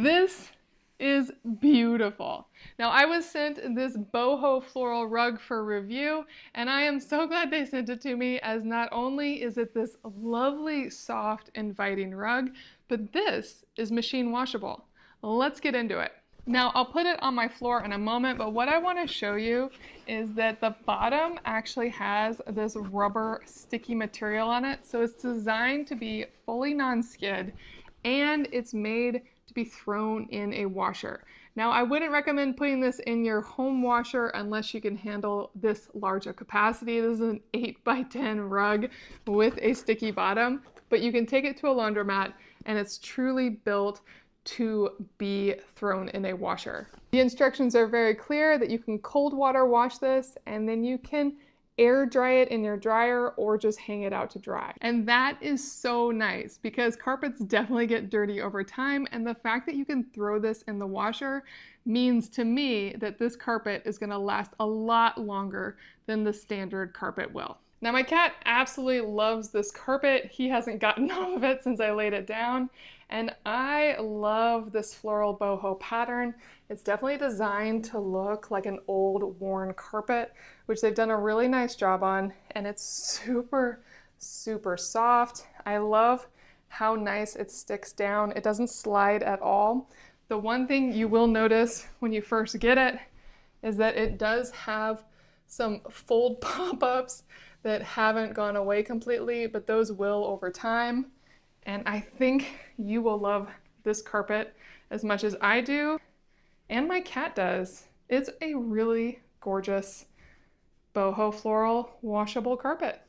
This is beautiful. Now, I was sent this Boho Floral rug for review, and I am so glad they sent it to me, as not only is it this lovely, soft, inviting rug, but this is machine washable. Let's get into it. Now, I'll put it on my floor in a moment, but what I want to show you is that the bottom actually has this rubber sticky material on it. So it's designed to be fully non-skid, and it's made to be thrown in a washer. Now, I wouldn't recommend putting this in your home washer unless you can handle this large a capacity. This is an 8x10 rug with a sticky bottom, but you can take it to a laundromat, and it's truly built to be thrown in a washer. The instructions are very clear that you can cold water wash this, and then you can air dry it in your dryer or just hang it out to dry. And that is so nice because carpets definitely get dirty over time, and the fact that you can throw this in the washer means to me that this carpet is going to last a lot longer than the standard carpet will. Now, my cat absolutely loves this carpet. He hasn't gotten off of it since I laid it down. And I love this floral boho pattern. It's definitely designed to look like an old worn carpet, which they've done a really nice job on. And it's super, super soft. I love how nice it sticks down. It doesn't slide at all. The one thing you will notice when you first get it is that it does have some fold pop-ups that haven't gone away completely, but those will over time. And I think you will love this carpet as much as I do, and my cat does. It's a really gorgeous boho floral washable carpet.